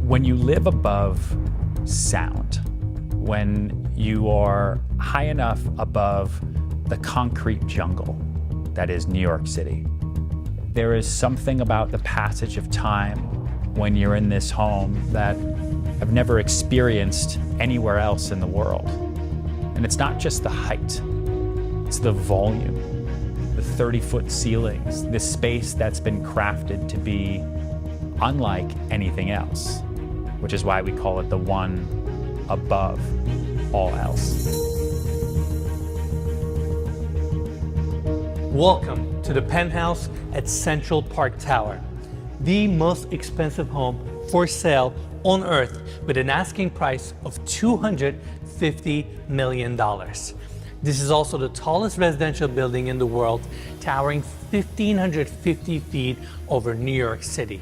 When you live above sound, when you are high enough above the concrete jungle that is New York City, there is something about the passage of time when you're in this home that I've never experienced anywhere else in the world. And it's not just the height, it's the volume, the 30-foot ceilings, this space that's been crafted to be unlike anything else, which is why we call it the one above all else. Welcome to the penthouse at Central Park Tower, the most expensive home for sale on earth with an asking price of $250 million. This is also the tallest residential building in the world, towering 1,550 feet over New York City.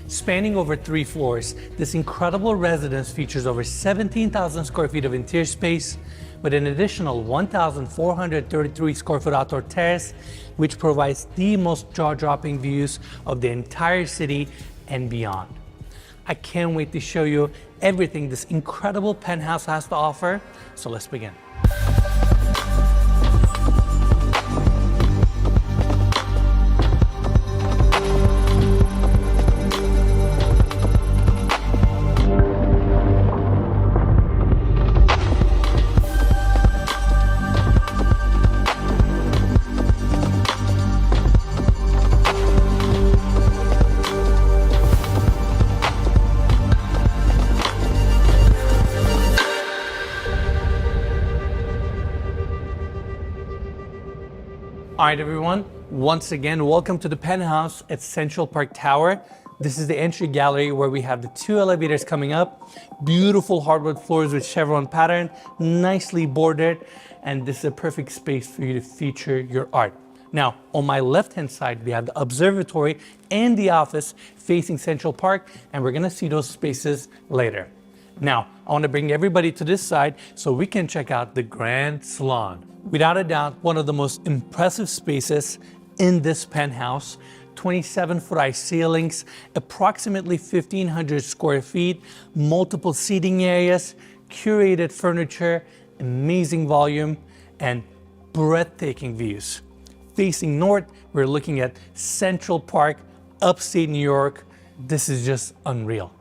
Spanning over 3 floors, this incredible residence features over 17,000 square feet of interior space with an additional 1,433 square foot outdoor terrace, which provides the most jaw-dropping views of the entire city and beyond. I can't wait to show you everything this incredible penthouse has to offer, so let's begin. All right, everyone. Once again, welcome to the penthouse at Central Park Tower. This is the entry gallery where we have the 2 elevators coming up, beautiful hardwood floors with chevron pattern, nicely bordered, and this is a perfect space for you to feature your art. Now, on my left-hand side, we have the observatory and the office facing Central Park, and we're gonna see those spaces later. Now, I want to bring everybody to this side so we can check out the Grand Salon. Without a doubt, one of the most impressive spaces in this penthouse. 27-foot high ceilings, approximately 1,500 square feet, multiple seating areas, curated furniture, amazing volume, and breathtaking views. Facing north, we're looking at Central Park, upstate New York. This is just unreal.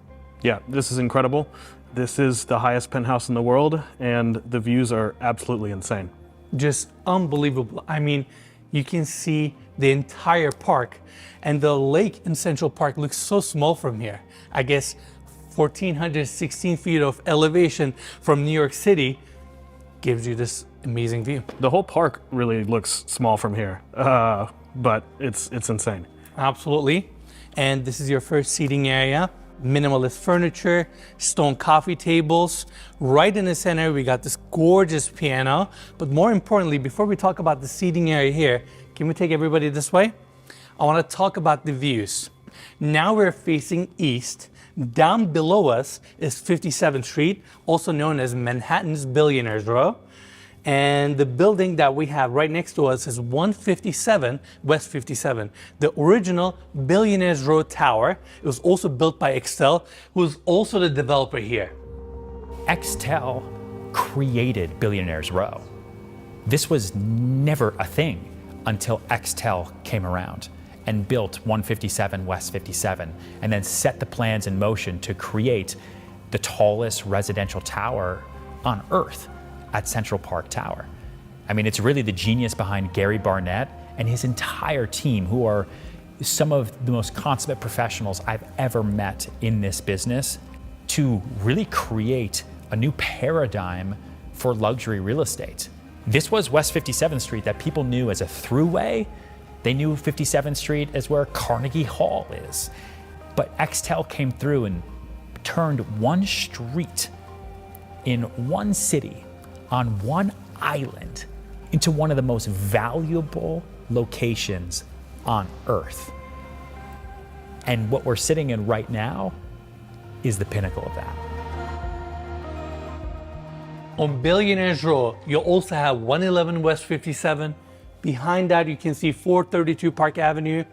Yeah, this is incredible. This is the highest penthouse in the world, and the views are absolutely insane. Just unbelievable. I mean, you can see the entire park, and the lake in Central Park looks so small from here. I guess 1,416 feet of elevation from New York City gives you this amazing view. The whole park really looks small from here, but it's insane. Absolutely. And this is your first seating area. Minimalist furniture, stone coffee tables. Right in the center, we got this gorgeous piano. But more importantly, before we talk about the seating area here, can we take everybody this way? I want to talk about the views. Now we're facing east. Down below us is 57th Street, also known as Manhattan's Billionaires Row. And the building that we have right next to us is 157 West 57, the original Billionaires Row Tower. It was also built by Extel, who is also the developer here. Extel created Billionaires Row. This was never a thing until Extel came around and built 157 West 57, and then set the plans in motion to create the tallest residential tower on Earth at Central Park Tower. I mean, it's really the genius behind Gary Barnett and his entire team, who are some of the most consummate professionals I've ever met in this business, to really create a new paradigm for luxury real estate. This was West 57th Street that people knew as a throughway. They knew 57th Street as where Carnegie Hall is. But Extel came through and turned one street in one city on one island into one of the most valuable locations on Earth. And what we're sitting in right now is the pinnacle of that. On Billionaires Row, you'll also have 111 West 57. Behind that, you can see 432 Park Avenue.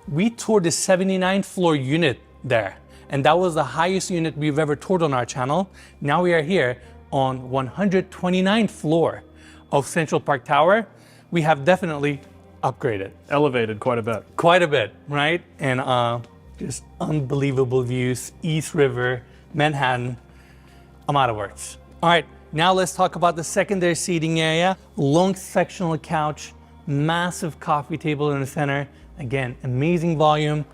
We toured the 79th floor unit there. And that was the highest unit we've ever toured on our channel. Now we are here on 129th floor of Central Park Tower. We have definitely upgraded. Elevated quite a bit. Quite a bit, right? And just unbelievable views, East River, Manhattan. I'm out of words. All right, now let's talk about the secondary seating area. Long sectional couch, massive coffee table in the center. Again, amazing volume.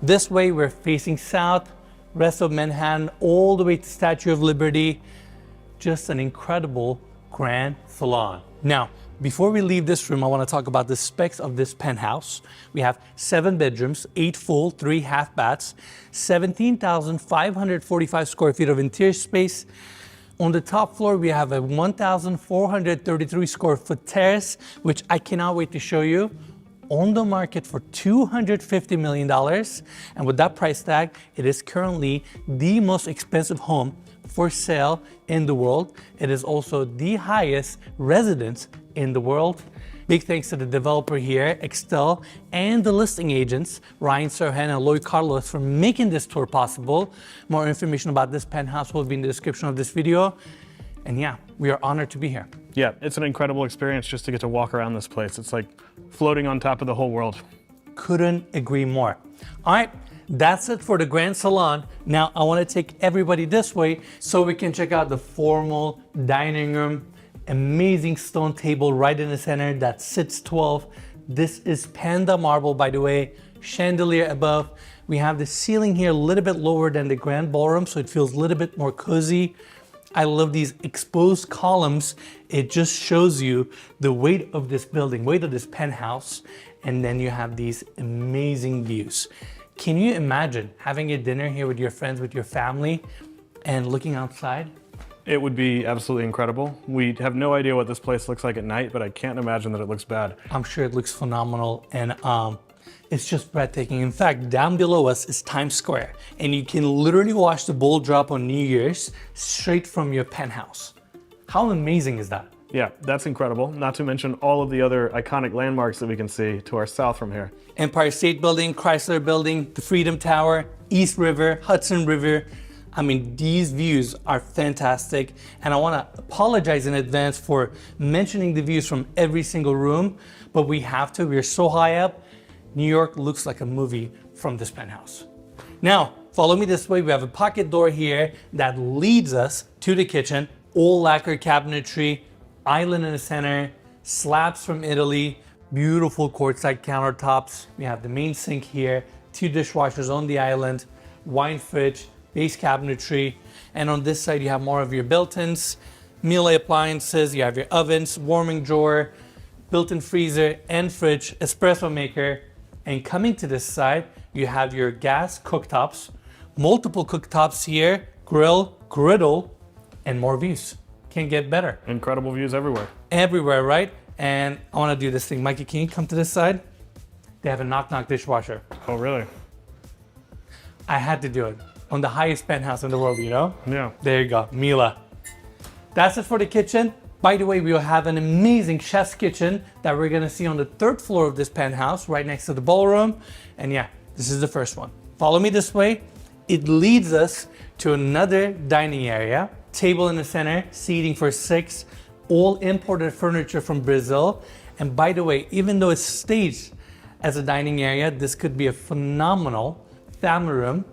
This way we're facing south, rest of Manhattan, all the way to Statue of Liberty. Just an incredible grand salon. Now, before we leave this room, I want to talk about the specs of this penthouse. We have 7 bedrooms, 8 full, 3 half baths, 17,545 square feet of interior space. On the top floor, we have a 1,433 square foot terrace, which I cannot wait to show you. On the market for $250 million. And with that price tag, it is currently the most expensive home for sale in the world. It is also the highest residence in the world. Big thanks to the developer here, Extel, and the listing agents, Ryan Serhan and Lloyd Carlos, for making this tour possible. More information about this penthouse will be in the description of this video. And yeah, we are honored to be here. Yeah, it's an incredible experience just to get to walk around this place. It's like floating on top of the whole world. Couldn't agree more. All right, that's it for the Grand Salon. Now I want to take everybody this way so we can check out the formal dining room. Amazing stone table right in the center that sits 12. This is Panda marble, by the way. Chandelier above. We have the ceiling here a little bit lower than the Grand Ballroom, so it feels a little bit more cozy. I love these exposed columns. It just shows you the weight of this building, weight of this penthouse. And then you have these amazing views. Can you imagine having a dinner here with your friends, with your family, and looking outside? It would be absolutely incredible. We have no idea what this place looks like at night, but I can't imagine that it looks bad. I'm sure it looks phenomenal, and it's just breathtaking. In fact, down below us is Times Square, and you can literally watch the ball drop on New Year's straight from your penthouse. How amazing is that? Yeah, that's incredible. Not to mention all of the other iconic landmarks that we can see to our south from here. Empire State Building, Chrysler Building, the Freedom Tower, East River, Hudson River. I mean, these views are fantastic, and I want to apologize in advance for mentioning the views from every single room, but we have to. We're so high up. New York looks like a movie from this penthouse. Now, follow me this way. We have a pocket door here that leads us to the kitchen. All lacquer cabinetry, island in the center, slabs from Italy, beautiful quartzite countertops. We have the main sink here, 2 dishwashers on the island, wine fridge, base cabinetry, and on this side you have more of your built-ins, meal appliances, you have your ovens, warming drawer, built-in freezer and fridge, espresso maker, and coming to this side you have your gas cooktops, multiple cooktops here, grill, griddle, and more views. Can't get better. Incredible views everywhere. Everywhere, right? And I want to do this thing. Mikey, can you come to this side? They have a knock-knock dishwasher. Oh, really? I had to do it. On the highest penthouse in the world, you know? Yeah. There you go, Mila. That's it for the kitchen. By the way, we will have an amazing chef's kitchen that we're gonna see on the 3rd floor of this penthouse, right next to the ballroom. And yeah, this is the first one. Follow me this way. It leads us to another dining area. Table in the center, seating for 6, all imported furniture from Brazil. And by the way, even though it's staged as a dining area, this could be a phenomenal family room.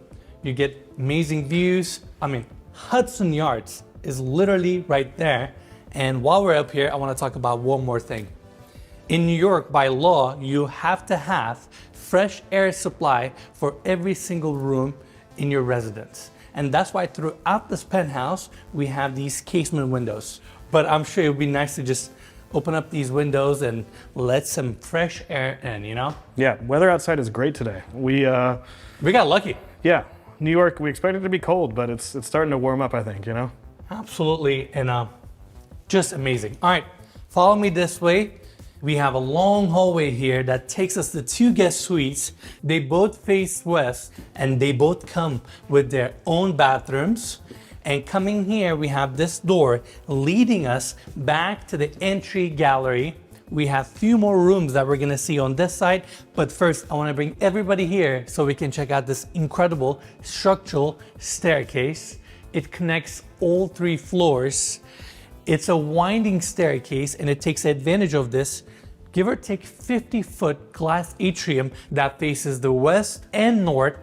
You get amazing views. I mean, Hudson Yards is literally right there. And while we're up here, I want to talk about one more thing. In New York, by law, you have to have fresh air supply for every single room in your residence. And that's why throughout this penthouse, we have these casement windows. But I'm sure it would be nice to just open up these windows and let some fresh air in, you know? Yeah, weather outside is great today. We got lucky. Yeah, New York, we expect it to be cold, but it's starting to warm up, I think, you know? Absolutely, and just amazing. All right, follow me this way. We have a long hallway here that takes us to 2 guest suites. They both face west, and they both come with their own bathrooms. And coming here, we have this door leading us back to the entry gallery, We have a few more rooms that we're gonna see on this side, but first I wanna bring everybody here so we can check out this incredible structural staircase. It connects all 3 floors. It's a winding staircase and it takes advantage of this, give or take 50-foot glass atrium that faces the west and north.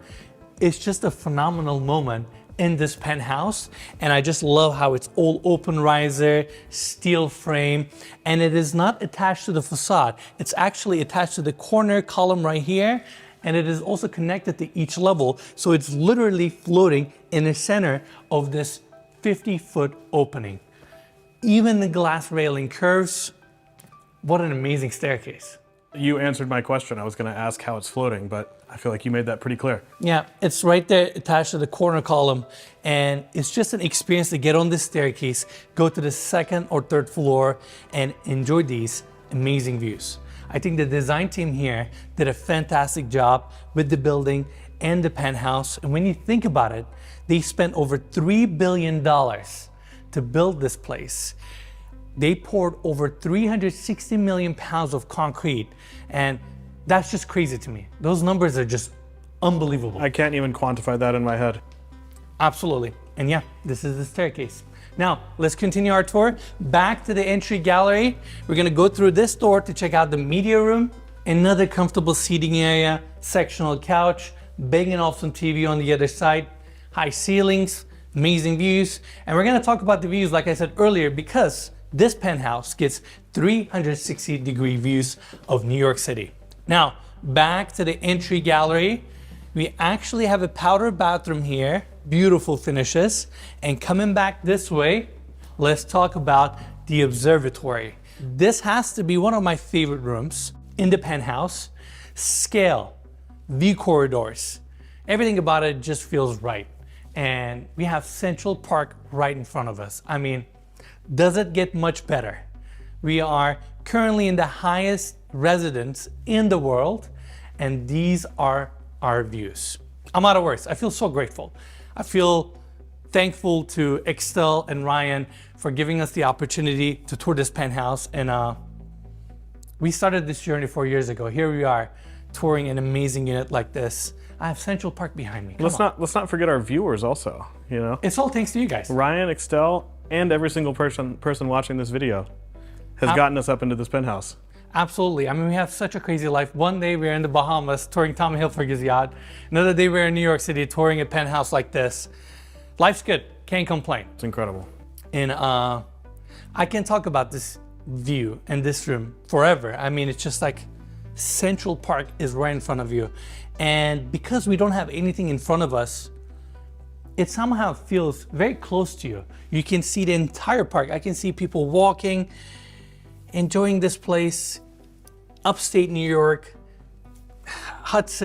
It's just a phenomenal moment in this penthouse, and I just love how it's all open riser, steel frame, and it is not attached to the facade. It's actually attached to the corner column right here, and it is also connected to each level, so it's literally floating in the center of this 50-foot opening. Even the glass railing curves. What an amazing staircase. You answered my question. I was going to ask how it's floating, but I feel like you made that pretty clear. Yeah, it's right there attached to the corner column, and it's just an experience to get on this staircase, go to the 2nd or 3rd floor, and enjoy these amazing views. I think the design team here did a fantastic job with the building and the penthouse, and when you think about it, they spent over $3 billion to build this place. They poured over 360 million pounds of concrete, and that's just crazy to me. Those numbers are just unbelievable. I can't even quantify that in my head. Absolutely. And yeah, this is the staircase. Now, let's continue our tour. Back to the entry gallery. We're gonna go through this door to check out the media room, another comfortable seating area, sectional couch, Bang & Olufsen TV on the other side, high ceilings, amazing views. And we're gonna talk about the views, like I said earlier, because this penthouse gets 360-degree views of New York City. Now, back to the entry gallery. We actually have a powder bathroom here, beautiful finishes. And coming back this way, let's talk about the observatory. This has to be one of my favorite rooms in the penthouse. Scale, view corridors, everything about it just feels right. And we have Central Park right in front of us. I mean, does it get much better? We are currently in the highest residence in the world, and these are our views. I'm out of words. I feel so grateful. I feel thankful to Extel and Ryan for giving us the opportunity to tour this penthouse. And we started this journey 4 years ago. Here we are touring an amazing unit like this. I have Central Park behind me. Let's not forget our viewers also, you know? It's all thanks to you guys. Ryan, Extel, and every single person watching this video has gotten us up into this penthouse. Absolutely. I mean, we have such a crazy life. One day we're in the Bahamas touring Tommy Hilfiger's yacht. Another day we're in New York City touring a penthouse like this. Life's good. Can't complain. It's incredible. And I can talk about this view and this room forever. I mean, it's just like Central Park is right in front of you. And because we don't have anything in front of us, it somehow feels very close to you. You can see the entire park. I can see people walking, enjoying this place, upstate New York, Hudson.